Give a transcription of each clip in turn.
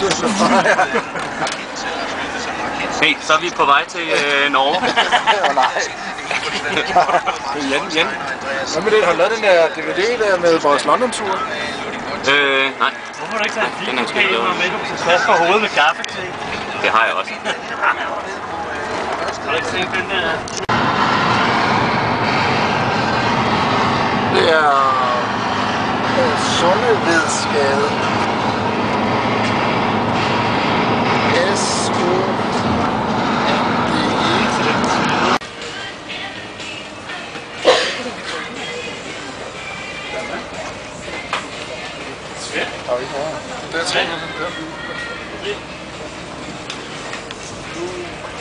Hey, så er vi på vej til Norge. Nej. Jan. Hvad med det? Har du lavet den der DVD der med vores London-tur? Nej. Hvorfor har du ikke taget en video med, du kan kaste på hovedet med kaffe til? Det har jeg også. Har du ikke set den der? Det er Sundevedsgade. Det er 300 der.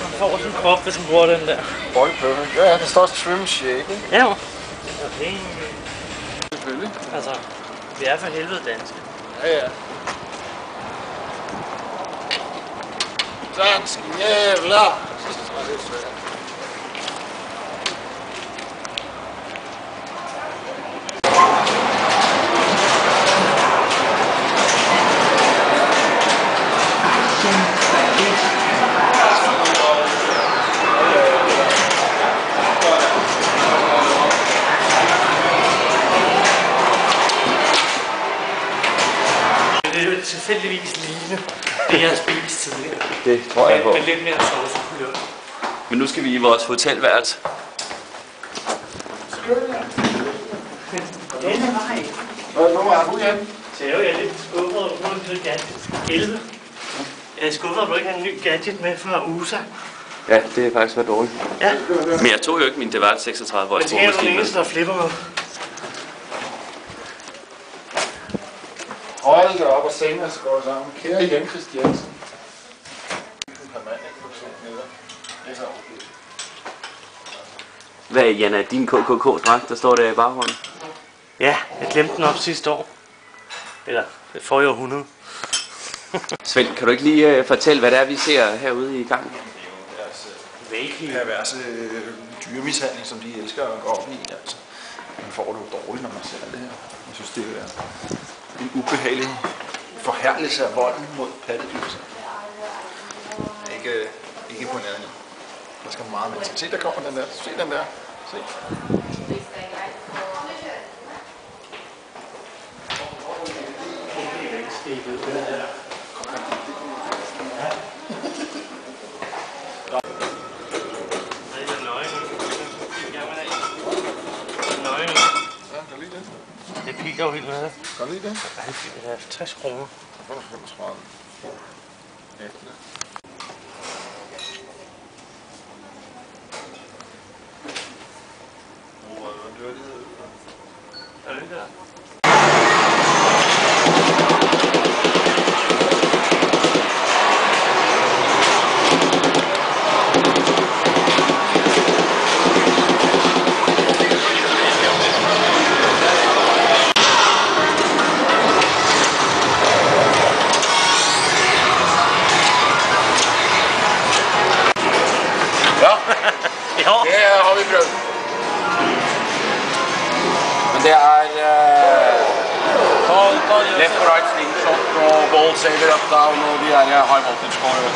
Man får sin krop, hvis man bruger den der. Body perfect. Ja, der står trim shake, ikke? Ja, okay. Selvfølgelig. Altså, vi er for helvede danske. Ja. Dansk jævler! Det er jo tilfældigvis lignende det, jeg har spist tidligere. Det tror jeg på. Med lidt mere sauce. Men nu skal vi i vores hotelværelse. Denne vej. Hvad nummer er du, Jan? Så jeg er lidt skuffet over, at du har en ny gadget. 11. Jeg er skuffet over, at du ikke har en ny gadget med fra USA. Ja, det er faktisk været dårligt. Ja. Men jeg tog jo ikke min Device 36 volt. Men det er jo den eneste, der flipper med. Hold da op og senere så går det sammen. Kære Jan Christiansen. Hvad er Jan, er din KKK-dragt, der står der i baghånden? Ja, jeg glemte den op sidste år. Eller forrige århundrede. Svend, kan du ikke lige fortælle, hvad det er, vi ser herude i gangen? Perverse dyremishandling, som de elsker at gå op i. Altså. Man får det jo dårligt, når man ser det her. Jeg synes, det er en ubehagelig forherligelse af volden mod pattedyr. Ikke imponerende. Der skal meget med. Se, der kommer den der. Se den der. Se. Det piker jo helt med. Kan du lide det? Det er 50 kroner. 35. Ja. Er det ikke der? Ja, det har vi prøvet. Men det er left og right slingshot og ball saver up down og de der high voltage coilene.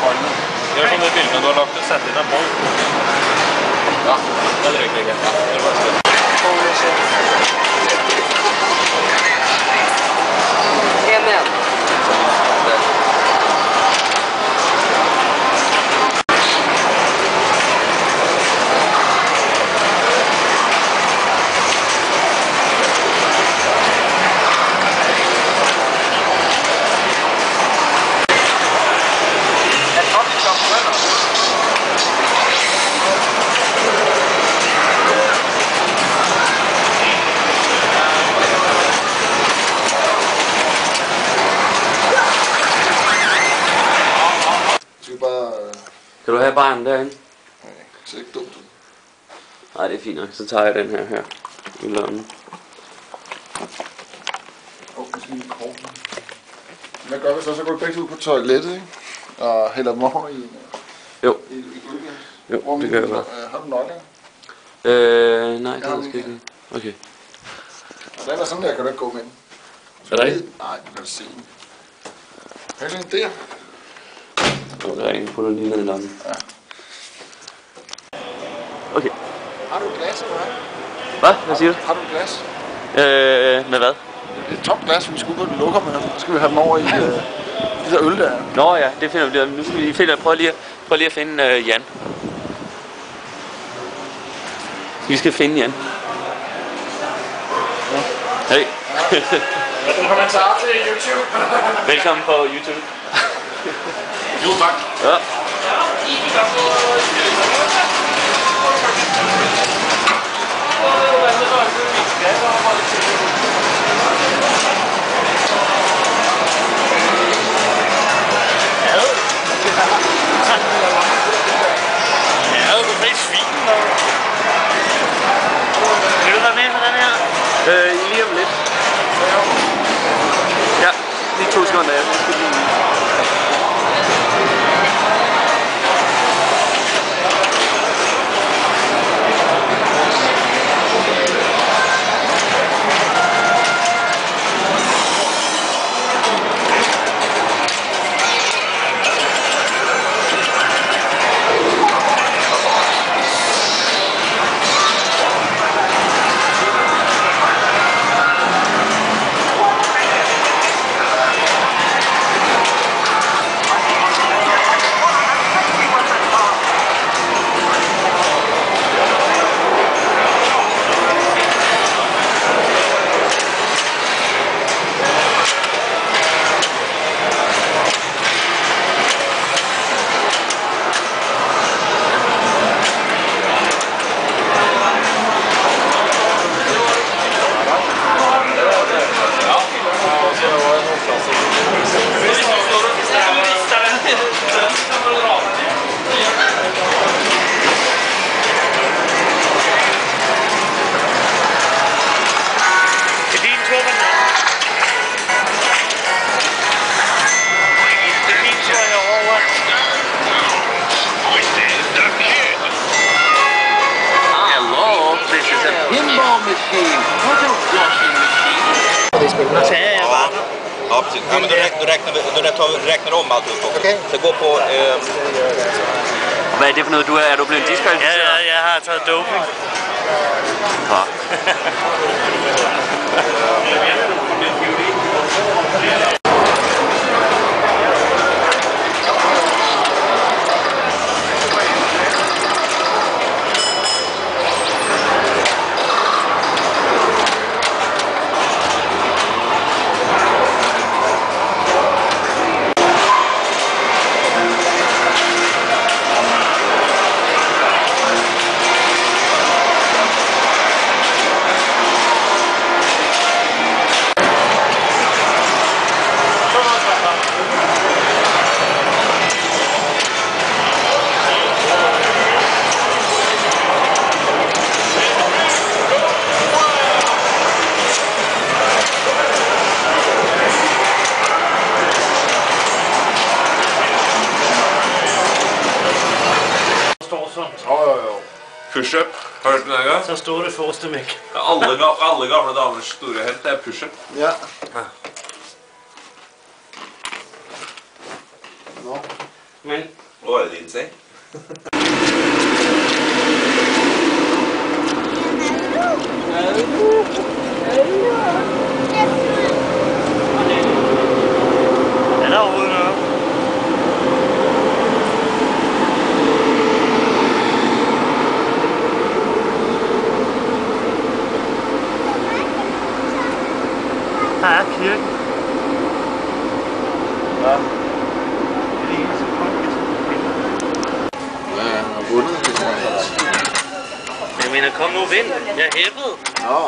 Det er sånn det bildet du har lagt til å sette inn en boll. Ja. Det er det ikke. Ja, det er bare sånn. Kan du have barnen derinde? Nej, det ser ikke dumt ud. Nej, det er fint nok. Så tager jeg den her i lommen. Hvad gør vi så? Så går vi begge ud på toilettet, ikke? Og hælder dem over i Jo. i gulvet. Jo, det gør jeg bare. Har du nøgler? Nej, det er sgu ikke. Okay. Den er sådan der, kan du ikke gå med den. Er der ikke? Nej, du kan se den. Kan du se den der? Jo, der er en putter lige ned i lommen. Ja. Okay. Har du et glas, eller hvad? Hvad? Hvad siger du? Har du et glas? Med hvad? Et tomt glas, vi skal ud på den lukker med. Så skal vi have den over i de der øl der. Nå ja, det finder vi. Nu skal vi lige prøve lige at finde Jan. Vi skal finde Jan. Ja. Hey. En kommentar til YouTube. Velkommen på YouTube. Jo, tak. Ja. Vil du være med på den her? Lige om lidt. Ja, lige 2 sekunder. Jeg skal lige... Ja, men du räknar om allt upp också. Okay. Så gå på... Hvad er det for noget, du er? Er du blevet diskvalificeret? Ja, jeg har taget doping. Ja. Push-up, har du hørt den en gang? Så står det fostermæk. Alle gamle damers store helt er push-up. Ja. Nå. Men... Hvor er det din seng? Er der overhovedet noget? Der er kirken. Ja. Det er det eneste folk, Ja, han har vundet det her. jeg mener, kom nu, vind. Jeg er hæppet. Nå.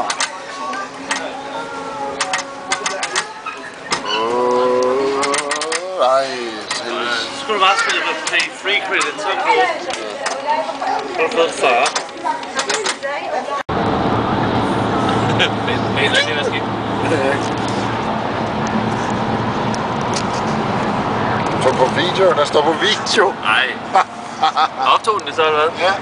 Ej, helvede. Så skulle du bare spille med pay free credit, så er det godt. Så har du fået 40. Helt rigtig, hvad skete? Så på video, der står på video. Nej. Optog den det så, eller hvad? Ja.